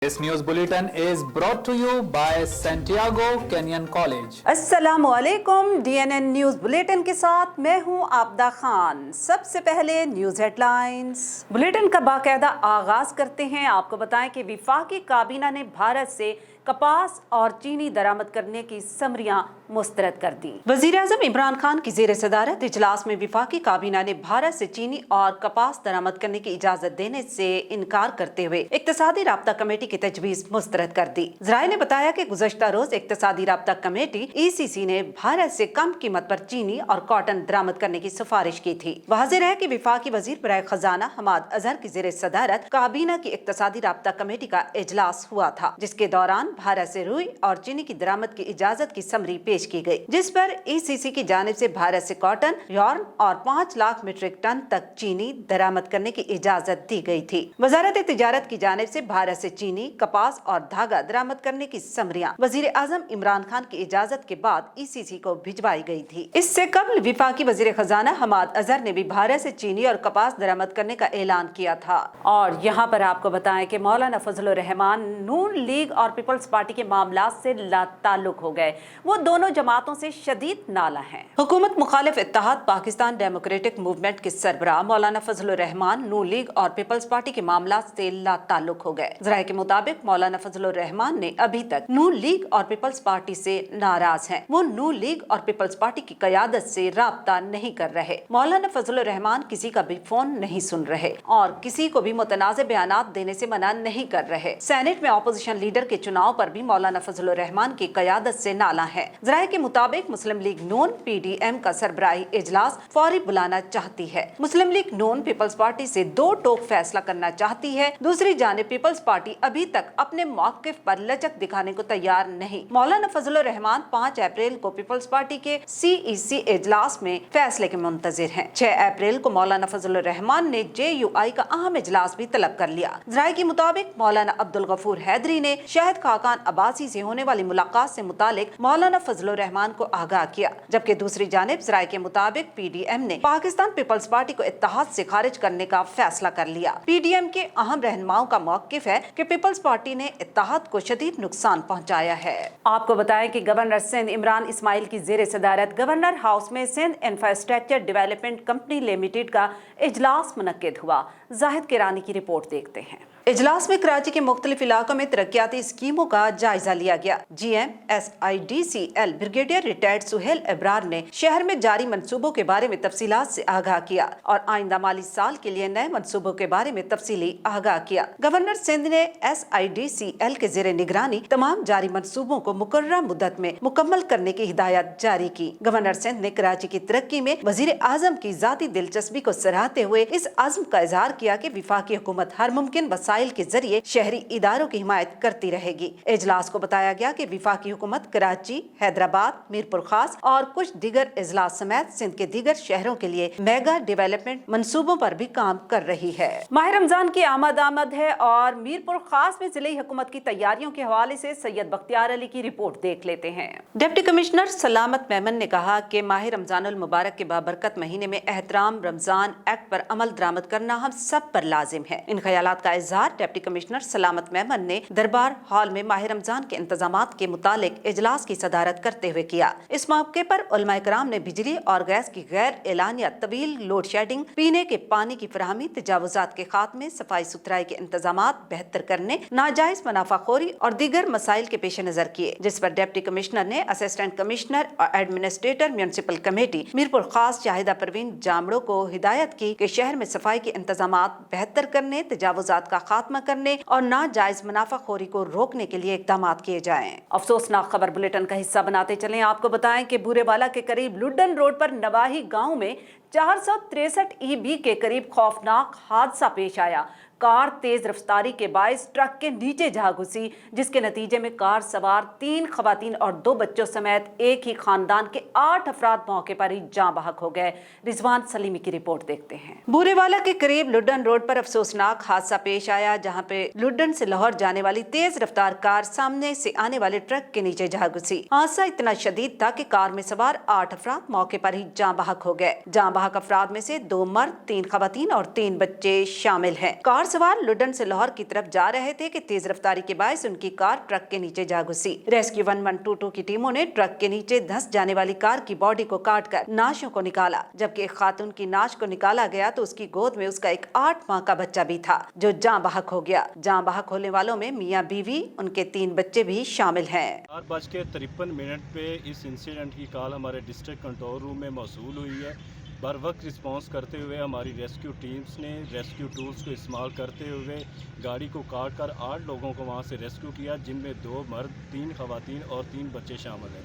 This news bulletin is brought to you by Santiago Kenyan College. अस्सलामुअलैकुम DNN news bulletin के साथ मैं हूं आबदा खान। सबसे पहले न्यूज हेडलाइंस। बुलेटिन का बाकायदा आगाज करते हैं। आपको बताएं कि विफाकी काबीना ने भारत से कपास और चीनी दरामद करने की समरियां मुस्तरद कर दी। वज़ीर-ए-आज़म इमरान खान की ज़ेर सदारत इजलास में विफाकी काबीना ने भारत से चीनी और कपास दरामद करने की इजाजत देने से इनकार करते हुए इक्तिसादी राब्ता कमेटी की तजवीज़ मुस्तरद कर दी। ज़राए ने बताया कि गुज़श्ता रोज इक्तिसादी राब्ता कमेटी ECC ने भारत से कम कीमत पर चीनी और कॉटन दरामद करने की सिफारिश की थी। वाज़ेह है कि विफाकी वज़ीर बराए खजाना हमाद अजहर की ज़ेर सदारत काबीना की इक्तिसादी राब्ता कमेटी का इजलास हुआ था, जिसके दौरान भारत से रुई और चीनी की दरामद की इजाजत की समरी पेश की गई, जिस पर ECC की जानिब से भारत से कॉटन, यार्न और 5 लाख मीट्रिक टन तक चीनी दरामद करने की इजाजत दी गई थी। वजारत तिजारत की जानिब से भारत से चीनी, कपास और धागा दरामद करने की समरियां वजीर आजम इमरान खान की इजाजत के बाद ECC को भिजवाई गई थी। इससे कबल विफाकी वजीर खजाना हमाद अजहर ने भी भारत से चीनी और कपास दरामद करने का ऐलान किया था। और यहाँ पर आपको बताएं कि मौलाना फजलुर रहमान नून लीग और पीपल्स पार्टी के मामलात से लाताल्लुक हो गए। वो दोनों जमातों से शदीद नाला हैं। हुकूमत मुखालिफ इत्तेहाद पाकिस्तान डेमोक्रेटिक मूवमेंट के सरबराह मौलाना फजलुर रहमान नून लीग और पीपल्स पार्टी के मामलात से लाताल्लुक हो गए। ज़राए के मुताबिक मौलाना फजलुर रहमान ने अभी तक नून लीग और पीपल्स पार्टी से नाराज हैं। वो नून लीग और पीपल्स पार्टी की क़यादत से राब्ता नहीं कर रहे। मौलाना फजलुर रहमान किसी का भी फोन नहीं सुन रहे और किसी को भी मुतनाज़ बयानात देने से मना नहीं कर रहे। सेनेट में अपोजिशन लीडर के चुनाव पर भी मौलाना फजलुर रहमान की क़यादत से नाला है। ज़राए के मुताबिक मुस्लिम लीग नून PDM का सरबराही इजलास फौरी बुलाना चाहती है। मुस्लिम लीग नून पीपल्स पार्टी से 2 टोक फैसला करना चाहती है। दूसरी जानिब पीपल्स पार्टी अभी तक अपने मौक़िफ़ पर लचक दिखाने को तैयार नहीं। मौलाना फजलुर रहमान 5 अप्रैल को पीपल्स पार्टी के CEC इजलास में फैसले के मुंतज़िर हैं। 6 अप्रैल को मौलाना फजलुर रहमान ने JUI का अहम इजलास भी तलब कर लिया। ज़राए के मुताबिक मौलाना अब्दुल गफूर हैदरी ने शाहिद खाकान अब्बासी से होने वाली मुलाकात से मुतालिक मौलाना फजलुर रहमान को आगाह किया, जबकि दूसरी जानिब ज़राए के मुताबिक PDM ने पाकिस्तान पीपल्स पार्टी को इत्तेहाद से खारिज करने का फैसला कर लिया। PDM के अहम रहनुमाओं का मौक़िफ़ है कि पीपल्स पार्टी ने इत्तेहाद को शदीद नुकसान पहुँचाया है। आपको बताएं कि गवर्नर सिंध इमरान इस्माइल की ज़ेर सदारत गवर्नर हाउस में Sindh Infrastructure Development Company Limited का इजलास मुनक्किद हुआ। जाहिद किरानी की रिपोर्ट देखते हैं। इजलास में कराची के मुख्तलिफ इलाकों में तरक्याती स्कीमों का जायजा लिया गया। GM SIDCL brigadier retired Suhail Ibrar ने शहर में जारी मंसूबों के बारे में तफसीलात से आगाह किया और आइंदा माली साल के लिए नए मंसूबों के बारे में तफसीली आगाह किया। गवर्नर सिंध ने SIDCL के ज़ेरे निगरानी तमाम जारी मंसूबों को मुकर्रर मुद्दत में मुकम्मल करने की हिदायत जारी की। गवर्नर सिंध ने कराची की तरक्की में वजीर आजम की जाती दिलचस्पी को सराहते हुए इस अज़्म का इजहार किया कि विफाकी हुकूमत हर मुमकिन वसाइल के जरिए शहरी इदारों की हिमायत करती रहेगी। इजलास को बताया गया कि विफाकी हुकूमत कराची, हैदराबाद, मीरपुर खास और कुछ दीगर इजला समेत सिंध के दीगर शहरों के लिए मेगा डेवलपमेंट मंसूबों पर भी काम कर रही है। माह रमजान की आमद है और मीरपुर खास में जिले हुकूमत की तैयारियों के हवाले से सैयद बख्तियार अली की रिपोर्ट देख लेते हैं। डिप्टी कमिश्नर सलामत मेमन ने कहा कि माह रमजानुल मुबारक के बाबरकत महीने में एहतराम रमजान एक्ट पर अमल दरामद करना हम सब पर लाजिम है। इन ख्यालात का इजहार डिप्टी कमिश्नर सलामत मेमन ने दरबार हॉल में माह रमजान के इंतजामात के मुतालिक इजलास की सदारत करते हुए किया। इस मौके पर उलमा इकराम ने बिजली और गैस की गैर एलानिया तवील लोड शेडिंग, पीने के पानी की फराहमी, तजावुजात के खात्मे, सफाई सुथराई के इंतजामात बेहतर करने, नाजायज मुनाफाखोरी और दीगर मसाइल के पेश नजर किए, जिस पर डिप्टी कमिश्नर ने असिस्टेंट कमिश्नर और एडमिनिस्ट्रेटर म्यूनिसिपल कमेटी मीरपुर खास शाहिदा परवीन जामड़ो को हिदायत की कि शहर में सफाई के इंतजामात बेहतर करने, तजावुजात का खात्मा करने और नाजायज मुनाफाखोरी को रोकने के लिए इक़दाम किए जाएं। अफसोसनाक खबर बुलेटिन का हिस्सा बनाते चलें। आपको बताएं कि बूरेवाला के करीब लुड्डन रोड पर नवाही गांव में 463 EB के करीब खौफनाक हादसा पेश आया। कार तेज रफ्तारी के बायस ट्रक के नीचे जा घुसी, जिसके नतीजे में कार सवार 3 खवातीन और 2 बच्चों समेत एक ही खानदान के 8 अफराद मौके पर ही जाँ बहक हो गए। रिजवान सलीमी की रिपोर्ट देखते हैं। बूरेवाला के करीब लुड्डन रोड पर अफसोसनाक हादसा पेश आया, जहां पे लुड्डन से लाहौर जाने वाली तेज रफ्तार कार सामने से आने वाले ट्रक के नीचे जा घुसी। हादसा इतना शदीद था कि कार में सवार 8 अफराद मौके पर ही जाँ बहक हो गए। जाँ बहक अफराद में से 2 मर्द, 3 खवातीन और 3 बच्चे शामिल हैं। कार सवार लुडन से लाहौर की तरफ जा रहे थे कि तेज रफ्तारी के बायस उनकी कार ट्रक के नीचे जा घुसी। रेस्क्यू 1122 की टीमों ने ट्रक के नीचे धंस जाने वाली कार की बॉडी को काटकर नाशों को निकाला। जबकि एक खातून की नाश को निकाला गया तो उसकी गोद में उसका एक 8 माह का बच्चा भी था जो जाँ बहक हो गया। जाँ बहक होने वालों में मियाँ बीवी, उनके 3 बच्चे भी शामिल हैं। 4:53 पे इस इंसिडेंट की कॉल हमारे डिस्ट्रिक्ट कंट्रोल रूम में मौसूल हुई है। बर वक्त रिस्पॉन्स करते हुए हमारी रेस्क्यू टीम्स ने रेस्क्यू टूल्स को इस्तेमाल करते हुए गाड़ी को काट कर 8 लोगों को वहाँ से रेस्क्यू किया, जिनमें 2 मर्द, 3 खवातीन और 3 बच्चे शामिल हैं।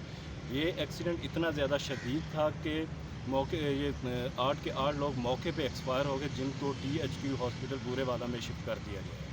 ये एक्सीडेंट इतना ज़्यादा शदीद था कि 8 के 8 लोग मौके पे एक्सपायर हो गए, जिनको THQ हॉस्पिटल बूरेवाला में शिफ्ट कर दिया गया है।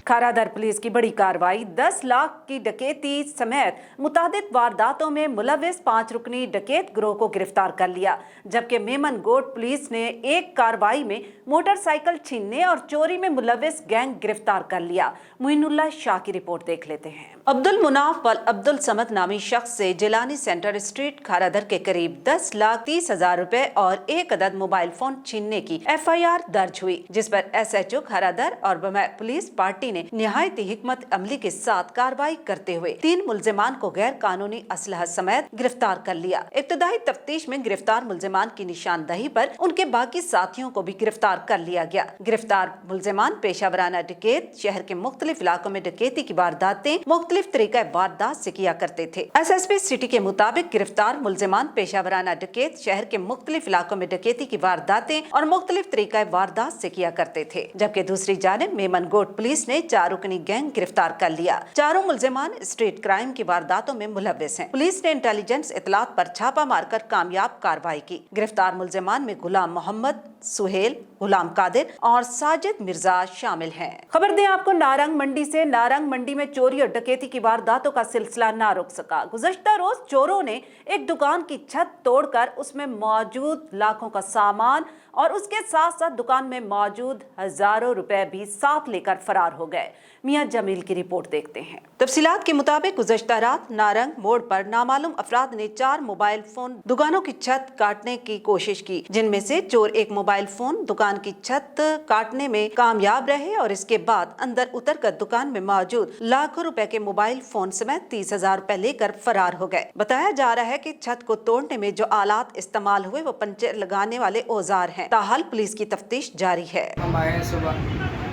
खारादर पुलिस की बड़ी कार्रवाई, 10 लाख की डकैती समेत मुतादिद वारदातों में मुलविस 5 रुकनी डकैत गिरोह को गिरफ्तार कर लिया। जबकि मेमन गोट पुलिस ने एक कार्रवाई में मोटरसाइकिल छीनने और चोरी में मुलविस गैंग गिरफ्तार कर लिया। मुइनुल्लाह शाह की रिपोर्ट देख लेते हैं। अब्दुल मुनाफ वल अब्दुल समद नामी शख्स से जिलानी सेंटर स्ट्रीट खारादर के करीब 10,30,000 रुपए और 1 अदद मोबाइल फोन छीनने की FIR दर्ज हुई, जिस पर SHO खारादर और बमै पुलिस पार्टी ने निहायत हिकमत अमली के साथ कार्रवाई करते हुए 3 मुल्जिमान को गैर कानूनी असलहा समेत गिरफ्तार कर लिया। इब्तदाई तफ्तीश में गिरफ्तार मुल्जिमान की निशानदही पर उनके बाकी साथियों को भी गिरफ्तार कर लिया गया। गिरफ्तार मुल्जिमान पेशावराना डकैत शहर के मुख्तलिफ इलाकों में डकैती की वारदातें मुख्तलिफ तरीका वारदात से किया करते थे। SSP सिटी के मुताबिक गिरफ्तार मुल्जिमान पेशावराना डकैत शहर के मुख्तलिफ इलाकों में डकैती की वारदातें और मुख्तलिफ तरीका वारदात से किया करते थे। जबकि दूसरी जानिब मेमन गोट पुलिस ने 4 रुकनी गैंग गिरफ्तार कर लिया। चारों मुल्जिमान स्ट्रीट क्राइम की वारदातों में मुलव्विस हैं। पुलिस ने इंटेलिजेंस इतलात पर छापा मारकर कामयाब कार्रवाई की। गिरफ्तार मुल्जिमान में गुलाम मोहम्मद, सुहेल, गुलाम कादिर और साजिद मिर्जा शामिल हैं। खबर दें आपको नारंग मंडी से। नारंग मंडी में चोरी और डकैती की वारदातों का सिलसिला ना रुक सका। गुज़श्ता रोज चोरों ने एक दुकान की छत तोड़कर उसमें मौजूद लाखों का सामान और उसके साथ साथ दुकान में मौजूद हजारों रुपए भी साथ लेकर फरार हो गए। मियां जमील की रिपोर्ट देखते हैं। तफसीलात के मुताबिक गुज़श्ता रात नारंग मोड़ पर नामालूम अफराद ने 4 मोबाइल फोन दुकानों की छत काटने की कोशिश की, जिनमें से चोर एक मोबाइल फोन दुकान की छत काटने में कामयाब रहे और इसके बाद अंदर उतरकर दुकान में मौजूद लाखों रुपए के मोबाइल फोन समेत 30,000 रुपए लेकर फरार हो गए। बताया जा रहा है कि छत को तोड़ने में जो आलात इस्तेमाल हुए वो पंचर लगाने वाले औजार हैं। ताहाल पुलिस की तफ्तीश जारी है। हम आए सुबह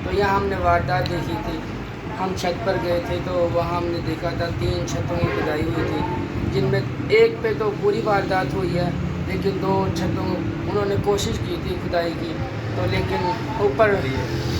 तो यहाँ हमने वारदात देखी थी। हम छत पर गए थे तो वहाँ हमने देखा था 3 छतों की खुदाई हुई थी, जिनमें एक पे तो पूरी वारदात हुई है, लेकिन 2 छतों उन्होंने कोशिश की थी खुदाई की, तो लेकिन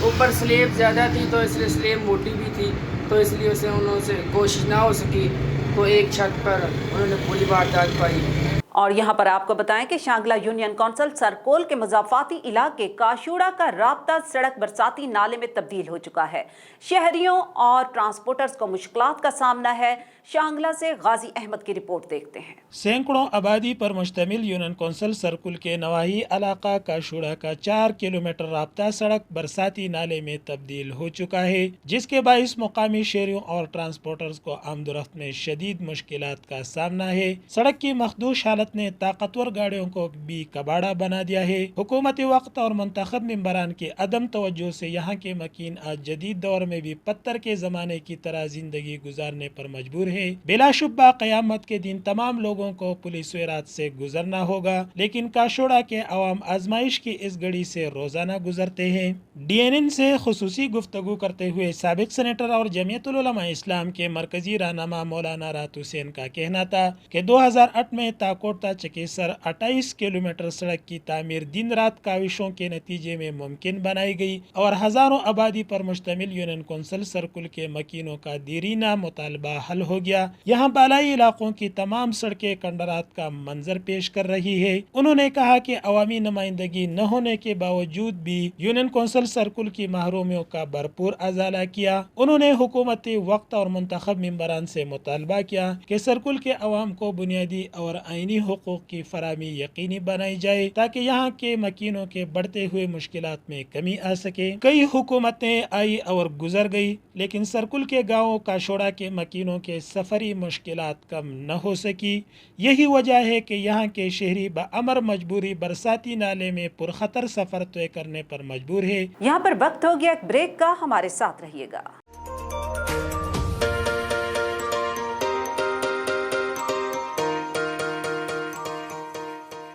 ऊपर स्लेब ज़्यादा थी तो इसलिए स्लेब मोटी भी थी, तो इसलिए उसे उन्होंने कोशिश ना हो सकी, तो एक छत पर उन्होंने पूरी वारदात पाई। और यहाँ पर आपको बताएं कि शांगला यूनियन काउंसिल सरकोल के मुजाफाती इलाके काशूड़ा का राब्ता सड़क बरसाती नाले में तब्दील हो चुका है। शहरियों और ट्रांसपोर्टर्स को मुश्किलात का सामना है। शांगला से गाजी अहमद की रिपोर्ट देखते हैं। सैकड़ों आबादी पर मुश्तमिल यूनियन काउंसिल सर्कुल के नवाही इलाका काशूड़ा का 4 किलोमीटर राब्ता सड़क बरसाती नाले में तब्दील हो चुका है, जिसके बाइस मुकामी शहरियों और ट्रांसपोर्टर्स को आमदोरफ्त में शदीद मुश्किलात का सामना है। सड़क की मखदूश हालत ने ताकतवर गाड़ियों को भी कबाड़ा बना दिया है। हुकूमती वक्त और मुंतखब मेंबरान के अदम तवज्जो से यहाँ के मकीन आज जदीद दौर में भी पत्थर के जमाने की तरह जिंदगी गुजारने पर मजबूर है। बिलाशुबा क़यामत के दिन तमाम लोगों को पुलिस रात से गुजरना होगा, लेकिन काशोड़ा के अवाम आजमाइश की इस घड़ी से रोजाना गुजरते हैं। DNN से खुसूसी गुफ्तगू करते हुए साबिक सेनेटर और जमीयतुल उलमा इस्लाम के मरकजी रहनुमा मौलाना रात हुसैन का कहना था कि 2008 में ताकोटा चकेसर 28 किलोमीटर सड़क की तामीर दिन रात काविशों के नतीजे में मुमकिन बनाई गई और हजारों आबादी पर मुश्तमिल यूनियन काउंसिल सर्कुल के मकीनों का देरीना मुतालबा हल हो गया। यहाँ बालाई इलाकों की तमाम सड़कें कंडरात का मंजर पेश कर रही है। उन्होंने कहा कि अवामी नुमाइंदगी न होने के बावजूद भी यूनियन काउंसिल सर्कुल की महरूमियों का भरपूर अजाला किया। उन्होंने हुकूमती वक्त और मुंतखब मेंबरान से मुतालबा किया कि सर्कुल के अवाम को बुनियादी और आईनी हुकूक की फराहमी यकीनी बनाई जाए ताकि यहाँ के मकीनों के बढ़ते हुए मुश्किलात में कमी आ सके। कई हुकूमतें आई और गुजर गई, लेकिन सर्कुल के गाँव काशोड़ा के मकीनों के सफ़री मुश्किलात कम न हो सकी। यही वजह है कि यहाँ के शहरी बअमर मजबूरी बरसाती नाले में पुरखतर सफ़र तय करने पर मजबूर है। यहाँ पर वक्त हो गया एक ब्रेक का, हमारे साथ रहिएगा।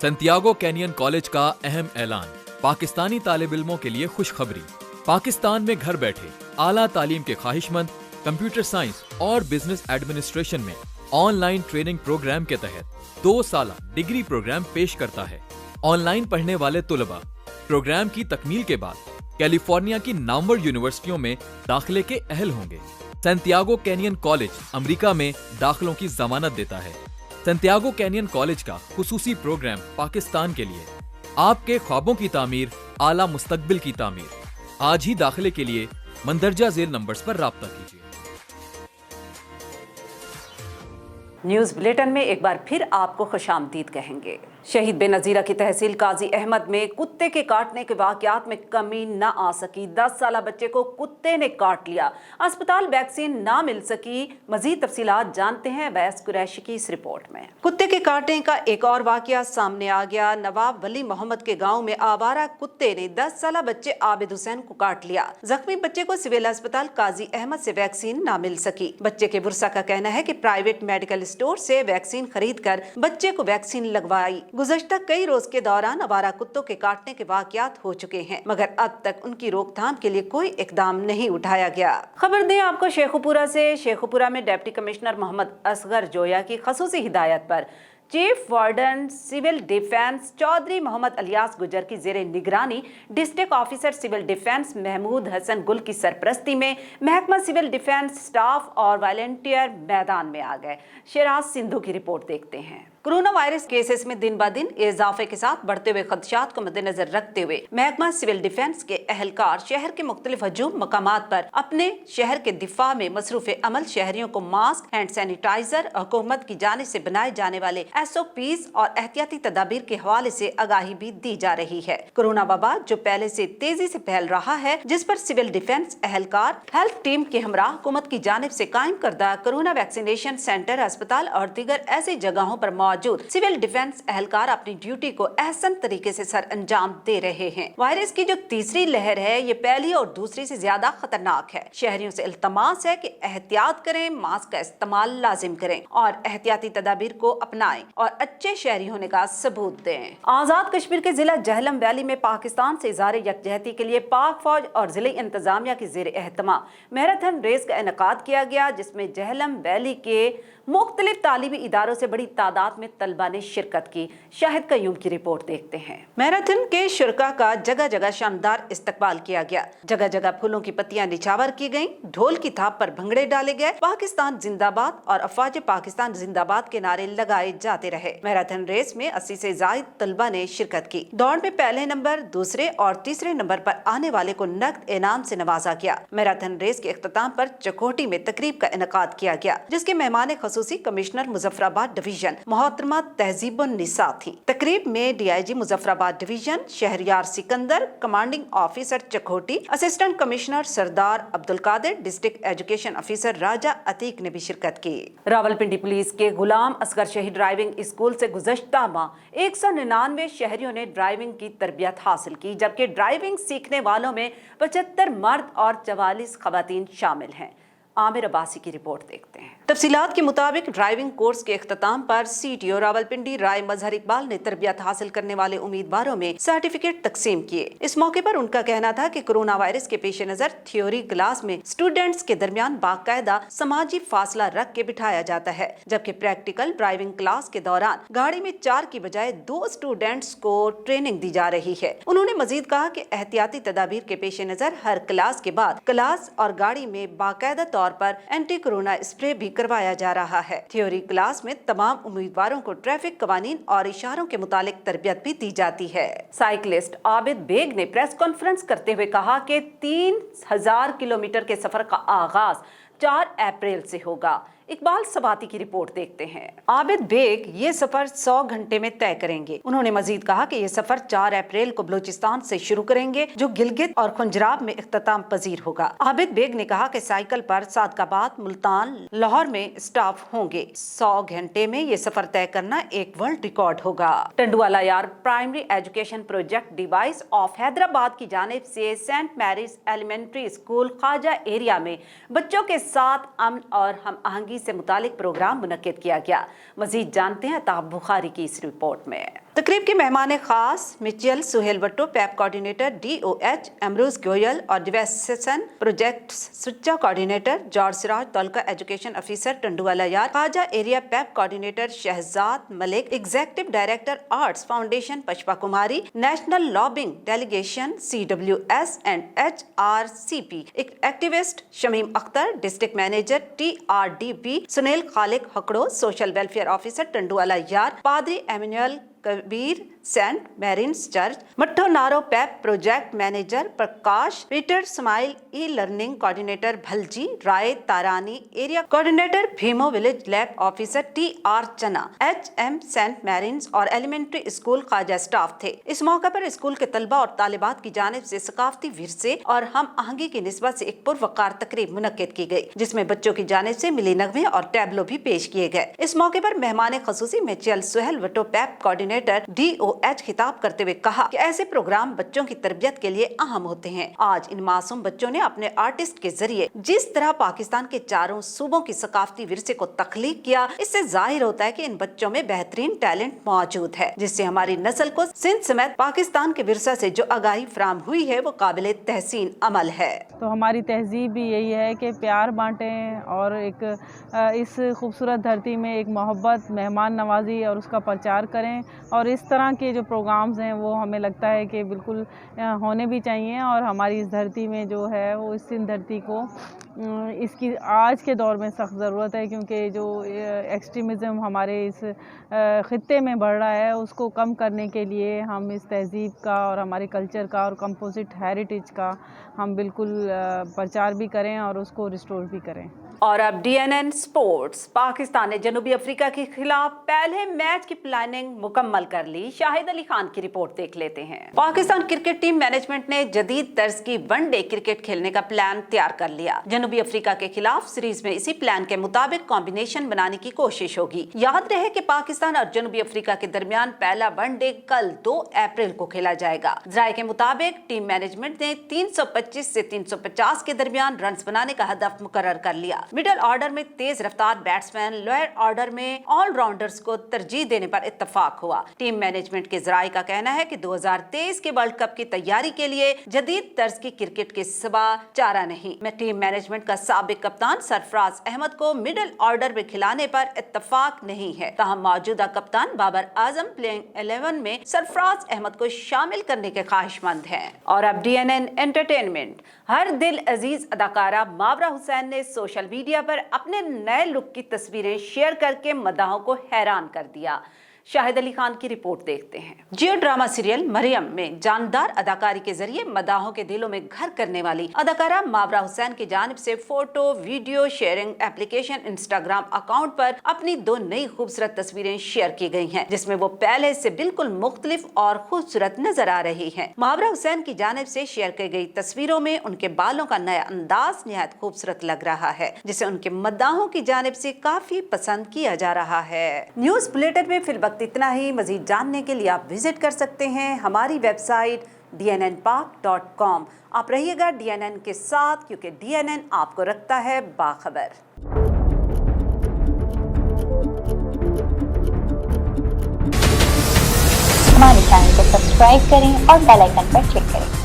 सैंटियागो कैनियन कॉलेज का अहम ऐलान, पाकिस्तानी तालिब इल्मों के लिए खुशखबरी। पाकिस्तान में घर बैठे आला तालीम के ख्वाहिशमंद कंप्यूटर साइंस और बिजनेस एडमिनिस्ट्रेशन में ऑनलाइन ट्रेनिंग प्रोग्राम के तहत 2 साला डिग्री प्रोग्राम पेश करता है। ऑनलाइन पढ़ने वाले तुलबा प्रोग्राम की तकमील के बाद कैलिफोर्निया की नामवर यूनिवर्सिटियों में दाखिले के अहल होंगे। सैंटियागो कैनियन कॉलेज अमेरिका में दाखिलों की जमानत देता है। सैंटियागो कैनियन कॉलेज का खुसूसी प्रोग्राम पाकिस्तान के लिए, आपके ख्वाबों की तामीर, आला मुस्तकबिल की तामीर। आज ही दाखिले के लिए मंदरजा झेल नंबर्स पर राब्ता कीजिए। न्यूज़ बुलेटिन में एक बार फिर आपको खुशामदीद कहेंगे। शहीद बेनज़ीरा की तहसील काजी अहमद में कुत्ते के काटने के वाक़यात में कमी न आ सकी। 10 साला बच्चे को कुत्ते ने काट लिया, अस्पताल वैक्सीन ना मिल सकी। मजीद तफसीलात जानते हैं वैस कुरैशी की इस रिपोर्ट में। कुत्ते के काटने का एक और वाक़या सामने आ गया। नवाब वली मोहम्मद के गाँव में आवारा कुत्ते ने 10 साला बच्चे आबिद हुसैन को काट लिया। जख्मी बच्चे को सिविल अस्पताल काजी अहमद से वैक्सीन ना मिल सकी। बच्चे के बुरसा का कहना है कि प्राइवेट मेडिकल स्टोर से वैक्सीन खरीद कर बच्चे को वैक्सीन लगवाई। गुज़श्ता कई रोज के दौरान आवारा कुत्तों के काटने के वाक़यात हो चुके हैं, मगर अब तक उनकी रोकथाम के लिए कोई इकदाम नहीं उठाया गया। खबर दें आपको शेखुपुरा से। शेखुपुरा में डिप्टी कमिश्नर मोहम्मद असगर जोया की खसूसी हिदायत पर chief warden civil defence Chaudhry Mohammad Ilyas Gujjar की जेर निगरानी district officer civil defence Mahmood Hassan Gul की सरपरस्ती में महकमा सिविल डिफेंस स्टाफ और वॉलंटियर मैदान में आ गए। शेराज सिंधु की रिपोर्ट देखते हैं। कोरोना वायरस केसेस में दिन ब दिन इजाफे के साथ बढ़ते हुए खदशात को मद्देनजर रखते हुए महकमा सिविल डिफेंस के एहलकार शहर के मुख्तलिफ हजूम मकामात पर अपने शहर के दिफा में मसरूफ अमल शहरियों को मास्क, हैंड सैनिटाइजर, हुकूमत की जानिब से बनाए जाने वाले SOPs और एहतियाती तदाबीर के हवाले से आगाही भी दी जा रही है। कोरोना वबा जो पहले से तेजी से फैल रहा है, जिस पर सिविल डिफेंस एहलकार हेल्थ टीम के हमरा हुकूमत की जानिब से कायम करदा कोरोना वैक्सीनेशन सेंटर, अस्पताल और दीगर ऐसी जगहों पर मौजूद सिविल डिफेंस एहलकार अपनी ड्यूटी को एहसन तरीके से सर अंजाम दे रहे हैं। वायरस की जो तीसरी लहर है, ये पहली और दूसरी से ज्यादा खतरनाक है। शहरियों से इल्तमास है कि एहतियात करें, मास्क का इस्तेमाल लाजिम करें और एहतियाती तदाबीर को अपनाएं और अच्छे शहरी होने का सबूत दें। आजाद कश्मीर के जिला जहलम वैली में पाकिस्तान से इज़हार यकजहती के लिए पाक फौज और जिले इंतजामिया की जेर एहतमाम मैराथन रेस का इनेकाद किया गया, जिसमें जहलम वैली के मुख्तलिफ तालीमी इदारों से बड़ी तादाद में तलबा ने शिरकत की। शाहिद कयूम की रिपोर्ट देखते हैं। मैराथन के शुरका का जगह जगह शानदार इस्तकबाल किया गया। जगह जगह फूलों की पत्तियां निछावर की गयी, ढोल की थाप पर भंगड़े डाले गए, पाकिस्तान जिंदाबाद और अफवाज पाकिस्तान जिंदाबाद के नारे लगाए जाते रहे। मैराथन रेस में 80 से ज्यादा तलबा ने शिरकत की। दौड़ में पहले नंबर, दूसरे और तीसरे नंबर पर आने वाले को नकद इनाम से नवाजा गया। मैराथन रेस के इख्तिताम पर चकोटी में तकरीब का इनेकाद किया गया, जिसके मेहमान खसूसी कमिश्नर मुजफ्फराबाद डिवीजन मोहतरमा तहजीबुन्निसा थी। तकरीब में DIG Muzaffarabad division Shehryar Sikandar, commanding officer Chakothi, assistant commissioner Sardar Abdul Qadir, district education officer Raja Atiq ने भी शिरकत की। रावलपिंडी पुलिस के गुलाम असगर शहीद ड्राइविंग स्कूल से गुज़श्ता माह 199 शहरियों ने ड्राइविंग की तरबियत हासिल की, जबकि ड्राइविंग सीखने वालों में 75 मर्द और 44 खवातीन शामिल हैं। आमिर अब्बासी की रिपोर्ट देखते हैं। तफसीलात के मुताबिक ड्राइविंग कोर्स के इख्तिताम पर CTO रावलपिंडी राय मजहर इकबाल ने तरबियत हासिल करने वाले उम्मीदवारों में सर्टिफिकेट तकसीम किए। इस मौके पर उनका कहना था कि कोरोना वायरस के पेश नजर थ्योरी क्लास में स्टूडेंट्स के दरमियान बाकायदा समाजी फासला रख के बिठाया जाता है, जबकि प्रैक्टिकल ड्राइविंग क्लास के दौरान गाड़ी में 4 की बजाय 2 स्टूडेंट्स को ट्रेनिंग दी जा रही है। उन्होंने मजीद कहा कि एहतियाती तदाबीर के पेश नजर हर क्लास के बाद क्लास और गाड़ी में बाकायदा तौर पर एंटी कोरोना स्प्रे भी करवाया जा रहा है। थ्योरी क्लास में तमाम उम्मीदवारों को ट्रैफिक कवानीन और इशारों के मुतालिक तरबियत भी दी जाती है। साइकिलिस्ट आबिद बेग ने प्रेस कॉन्फ्रेंस करते हुए कहा कि 3000 किलोमीटर के सफर का आगाज 4 अप्रैल से होगा। इकबाल सबाती की रिपोर्ट देखते हैं। आबिद बेग ये सफर 100 घंटे में तय करेंगे। उन्होंने मजीद कहा कि ये सफर 4 अप्रैल को बलूचिस्तान से शुरू करेंगे, जो गिलगित और खुंजराब में इख्तिताम पजीर होगा। आबिद बेग ने कहा कि साइकिल पर सादकाबाद, मुल्तान, लाहौर में स्टाफ होंगे। 100 घंटे में ये सफर तय करना एक वर्ल्ड रिकॉर्ड होगा। टंडुआला यार primary education project device of Hyderabad की जानिब से Saint Mary's elementary school Khwaja area में बच्चों के साथ अमन और हम आहंगी से मुतालिक प्रोग्राम मुनक्किद किया गया। मजीद जानते हैं ताब बुखारी की इस रिपोर्ट में। तकरीब के मेहमान खास Michael Suhail Wattoo, PAP coordinator DOH अमरूज गोयल और डिवेसेशन प्रोजेक्ट्स सुच्चा कोऑर्डिनेटर जॉर्ज सिराज, तलका education officer Tando Allahyar, Khawaja area PAP coordinator Shahzad Malik, executive director arts foundation Pushpa Kumari, national lobbying delegation CWS and HRCP, activist Shamim Akhtar, district manager TRDP Sunil Khaliq Hakro, social welfare officer Tando Allahyar, पादरी Emmanuel Kabir Saint Marin's church, Mattho Naro PAP project manager Prakash, Peter smile, ई learning coordinator Bhalji, Rai Tarani, area coordinator Bheemo, village lab officer TR चना, HM Saint Marin's और elementary school Khwaja staff थे। इस मौके पर school के तलबा और तालिबात की जानिब से सकाफती विरसे और हम आहंगी की निस्बत से एक पुरवकार तकरीब मुनक्किद की गई, जिसमें बच्चों की जानिब से मिली नगमे और टैबलो भी पेश किए गए। इस मौके पर मेहमान खसूसी Michael Suhail Wattoo PAP coordinator DOH खिताब करते हुए कहा कि ऐसे प्रोग्राम बच्चों की तरबियत के लिए अहम होते हैं। आज इन मासूम बच्चों ने अपने आर्टिस्ट के जरिए जिस तरह पाकिस्तान के चारों सूबों की सकाफती विरसे को तख्लीक किया, इससे जाहिर होता है कि इन बच्चों में बेहतरीन टैलेंट मौजूद है, जिससे हमारी नस्ल को सिंध समेत पाकिस्तान के विरसा से जो आगाही फराहम हुई है वो काबिले तहसीन अमल है। तो हमारी तहजीब भी यही है कि प्यार बांटें और एक इस खूबसूरत धरती में एक मोहब्बत, मेहमान नवाजी और उसका प्रचार करें। और इस तरह के जो प्रोग्राम्स हैं वो हमें लगता है कि बिल्कुल होने भी चाहिए। और हमारी इस धरती में जो है वो इस सिंध धरती को इसकी आज के दौर में सख्त ज़रूरत है, क्योंकि जो एक्सट्रीमिज़म हमारे इस ख़ित्ते में बढ़ रहा है उसको कम करने के लिए हम इस तहज़ीब का और हमारे कल्चर का और कंपोजिट हेरिटेज का हम बिल्कुल प्रचार भी करें और उसको रिस्टोर भी करें। और अब DNN स्पोर्ट्स। पाकिस्तान ने जनूबी अफ्रीका के खिलाफ पहले मैच की प्लानिंग मुकम्मल कर ली। शाहिद अली खान की रिपोर्ट देख लेते हैं। पाकिस्तान क्रिकेट टीम मैनेजमेंट ने जदीद तर्ज की वनडे क्रिकेट खेलने का प्लान तैयार कर लिया। जनूबी अफ्रीका के खिलाफ सीरीज में इसी प्लान के मुताबिक कॉम्बिनेशन बनाने की कोशिश होगी। याद रहे कि पाकिस्तान और जनूबी अफ्रीका के दरमियान पहला वनडे कल 2 अप्रैल को खेला जाएगा। ज़राए के मुताबिक टीम मैनेजमेंट ने 325 से 350 के दरमियान रन बनाने का हदफ मुकर्रर कर लिया। मिडिल ऑर्डर में तेज रफ्तार बैट्समैन, लोअर ऑर्डर में ऑलराउंडर्स को तरजीह देने पर इत्तफाक हुआ। टीम मैनेजमेंट के ज़राए का कहना है कि 2023 के वर्ल्ड कप की तैयारी के लिए जदीद तर्ज की क्रिकेट के सिवा चारा नहीं। टीम मैनेजमेंट का साबिक कप्तान सरफराज अहमद को मिडिल ऑर्डर में खिलाने पर इत्तफाक नहीं है। ताहम मौजूदा कप्तान बाबर आजम प्लेइंग 11 में सरफराज अहमद को शामिल करने के ख्वाहिशमंद हैं। और अब DNN एंटरटेनमेंट। हर दिल अजीज अदाकारा मावरा हुसैन ने सोशल मीडिया पर अपने नए लुक की तस्वीरें शेयर करके मदाहों को हैरान कर दिया। शाहिद अली खान की रिपोर्ट देखते हैं। जियो ड्रामा सीरियल मरियम में जानदार अदाकारी के जरिए मदाहों के दिलों में घर करने वाली अदाकारा मावरा हुसैन की जानिब से photo video sharing application Instagram account पर अपनी 2 नई खूबसूरत तस्वीरें शेयर की गई हैं, जिसमें वो पहले से बिल्कुल मुख्तलिफ और खूबसूरत नजर आ रही हैं। मावरा हुसैन की जानिब से शेयर की गई तस्वीरों में उनके बालों का नया अंदाज निहायत खूबसूरत लग रहा है, जिसे उनके मदाहों की जानिब से काफी पसंद किया जा रहा है। न्यूज बुलेटिन में फिल इतना ही। मजीद जानने के लिए आप विजिट कर सकते हैं हमारी वेबसाइट dnnpak.com। आप रहिएगा DNN के साथ, क्योंकि DNN आपको रखता है बाखबर। हमारे चैनल को सब्सक्राइब करें और बेल आइकन पर क्लिक करें।